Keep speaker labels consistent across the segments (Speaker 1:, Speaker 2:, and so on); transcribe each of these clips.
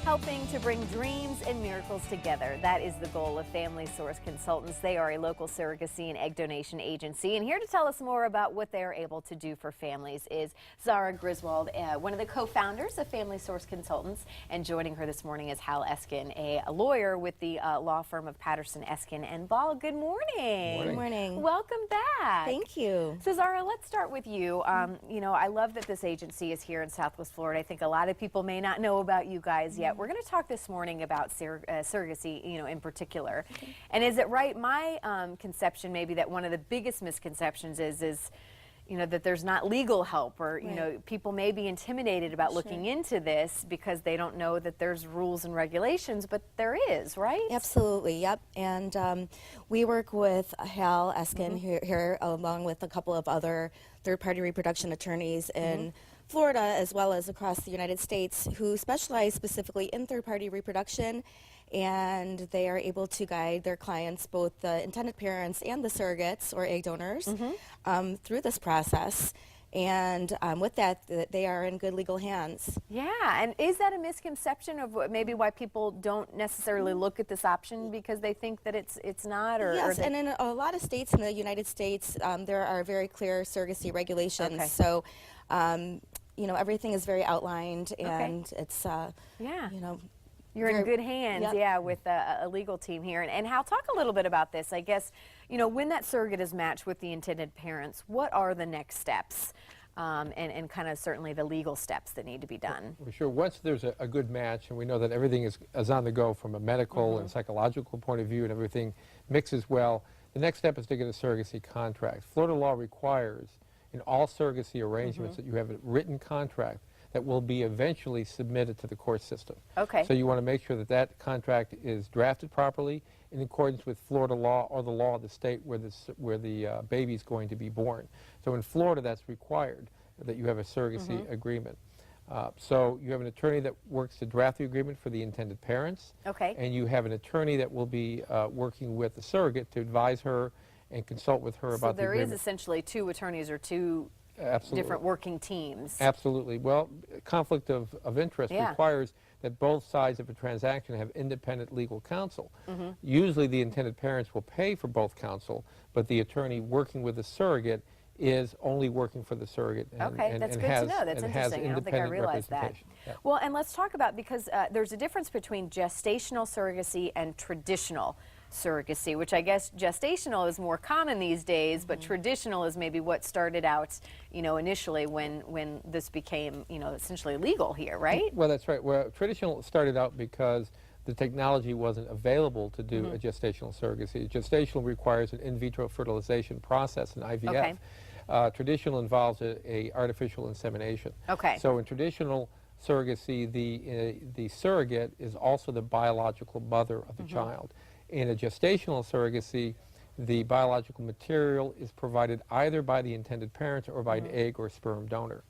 Speaker 1: Helping to bring dreams and miracles together. That is the goal of Family Source Consultants. They are a local surrogacy and egg donation agency. And here to tell us more about what they are able to do for families is Zara Griswold, one of the co-founders of Family Source Consultants. And joining her this morning is Hal Eskin, a lawyer with the law firm of Patterson, Eskin and Ball. Good morning.
Speaker 2: Good morning.
Speaker 1: Welcome back.
Speaker 2: Thank you.
Speaker 1: So Zara, let's start with you. You know, I love that this agency is here in Southwest Florida. I think a lot of people may not know about you guys yet. We're going to talk this morning about surrogacy, you know, in particular. Okay. And is it right? My conception, maybe, that one of the biggest misconceptions is, you know, that there's not legal help, or you know, people may be intimidated about looking into this because they don't know that there's rules and regulations, but there is, right?
Speaker 2: Absolutely. Yep. And we work with Hal Eskin here, along with a couple of other third-party reproduction attorneys in Florida, as well as across the United States, who specialize specifically in third-party reproduction, and they are able to guide their clients, both the intended parents and the surrogates or egg donors, through this process. And with that, they are in good legal hands.
Speaker 1: Yeah, and is that a misconception of maybe why people don't necessarily look at this option because they think that it's not? Or,
Speaker 2: yes, and in a lot of states in the United States, there are very clear surrogacy regulations. Okay. So, you know, everything is very outlined, and it's, you know,
Speaker 1: you're in good hands, with a legal team here. And Hal, talk a little bit about this. I guess, you know, when that surrogate is matched with the intended parents, what are the next steps? And kind of certainly the legal steps that need to be done.
Speaker 3: Well, sure. Once there's a good match, and we know that everything is on the go from a medical and psychological point of view, and everything mixes well, the next step is to get a surrogacy contract. Florida law requires in all surrogacy arrangements that you have a written contract that will be eventually submitted to the court system.
Speaker 1: Okay.
Speaker 3: So you want to make sure that that contract is drafted properly in accordance with Florida law or the law of the state where the baby is going to be born. So in Florida, that's required, that you have a surrogacy agreement. So you have an attorney that works to draft the agreement for the intended parents.
Speaker 1: Okay.
Speaker 3: And you have an attorney that will be working with the surrogate to advise her and consult with her about the agreement.
Speaker 1: So there is essentially two attorneys or two different working teams.
Speaker 3: Absolutely. Well, conflict of interest requires that both sides of a transaction have independent legal counsel. Usually the intended parents will pay for both counsel, but the attorney working with the surrogate is only working for the surrogate.
Speaker 1: And, that's good to know. That's interesting. I don't think I realized that. Yeah. Well, and let's talk about, because there's a difference between gestational surrogacy and traditional surrogacy, which I guess gestational is more common these days, but traditional is maybe what started out, you know, initially when this became, you know, essentially legal here, right?
Speaker 3: Well, that's right. Well, traditional started out because the technology wasn't available to do a gestational surrogacy. Gestational requires an in vitro fertilization process, an IVF. Traditional involves a artificial insemination.
Speaker 1: Okay.
Speaker 3: So in traditional surrogacy, the surrogate is also the biological mother of the child. In a gestational surrogacy, the biological material is provided either by the intended parents or by an egg or sperm donor.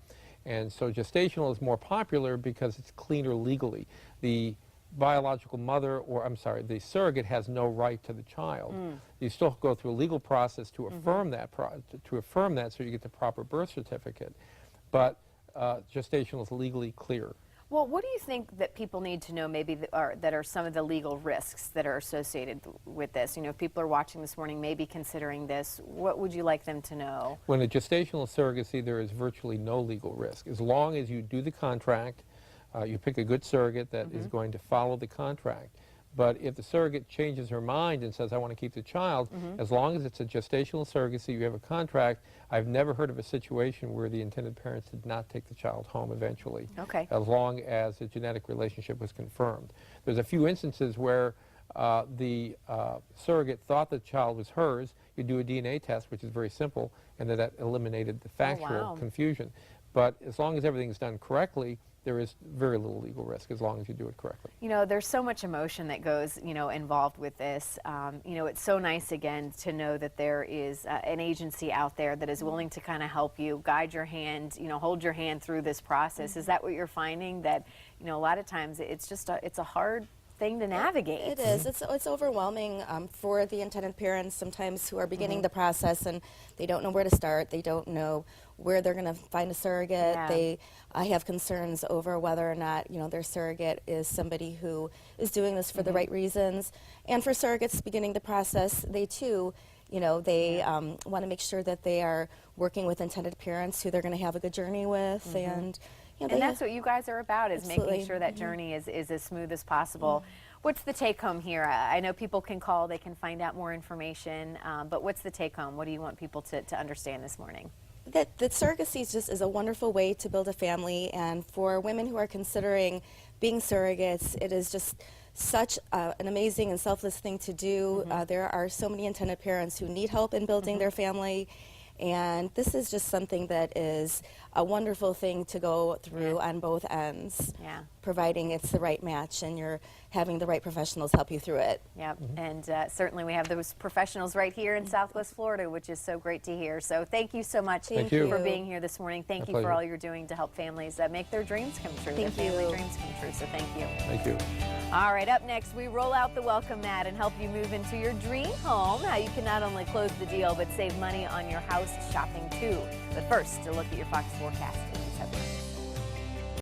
Speaker 3: And so gestational is more popular because it's cleaner legally. The biological mother, or I'm sorry, the surrogate has no right to the child. You still go through a legal process to affirm that, so you get the proper birth certificate. But gestational is legally clear.
Speaker 1: Well, what do you think that people need to know maybe that are some of the legal risks that are associated with this? You know, if people are watching this morning, maybe considering this, what would you like them to know?
Speaker 3: When a gestational surrogacy, there is virtually no legal risk. As long as you do the contract, you pick a good surrogate that is going to follow the contract. But if the surrogate changes her mind and says, I want to keep the child, as long as it's a gestational surrogacy, you have a contract. I've never heard of a situation where the intended parents did not take the child home eventually, as long as a genetic relationship was confirmed. There's a few instances where the surrogate thought the child was hers. You do a DNA test, which is very simple, and that eliminated the factual confusion. But as long as everything is done correctly, there is very little legal risk as long as you do it correctly.
Speaker 1: You know, there's so much emotion that goes, you know, involved with this. You know, it's so nice, again, to know that there is an agency out there that is willing to kind of help you, guide your hand, you know, hold your hand through this process. Is that what you're finding? That, you know, a lot of times it's just it's a hard thing to navigate.
Speaker 2: It is. It's overwhelming for the intended parents sometimes who are beginning the process and they don't know where to start. They don't know where they're going to find a surrogate.
Speaker 1: Yeah.
Speaker 2: I have concerns over whether or not their surrogate is somebody who is doing this for the right reasons. And for surrogates beginning the process, they too, they want to make sure that they are working with intended parents who they're going to have a good journey with, and
Speaker 1: and that's what you guys are about, is
Speaker 2: Absolutely.
Speaker 1: making sure that journey is as smooth as possible. What's the take home here? I know people can call, they can find out more information, but what's the take home? What do you want people to understand this morning?
Speaker 2: That surrogacy is a wonderful way to build a family, and for women who are considering being surrogates, it is just such an amazing and selfless thing to do. There are so many intended parents who need help in building their family, and this is just something that is a wonderful thing to go through on both ends, providing it's the right match and you're having the right professionals help you through it.
Speaker 1: Yep, and certainly we have those professionals right here in Southwest Florida, which is so great to hear. So thank you so much
Speaker 3: Thank you.
Speaker 1: for being here this morning. Thank you for
Speaker 3: pleasure.
Speaker 1: all you're doing to help families make their dreams come true,
Speaker 2: Thank
Speaker 1: their family
Speaker 2: you.
Speaker 1: dreams come true. So thank you.
Speaker 3: Thank you.
Speaker 1: All right, up next, we roll out the welcome mat and help you move into your dream home. How you can not only close the deal, but save money on your house shopping too. But first, a look at your Fox forecast in these headlines.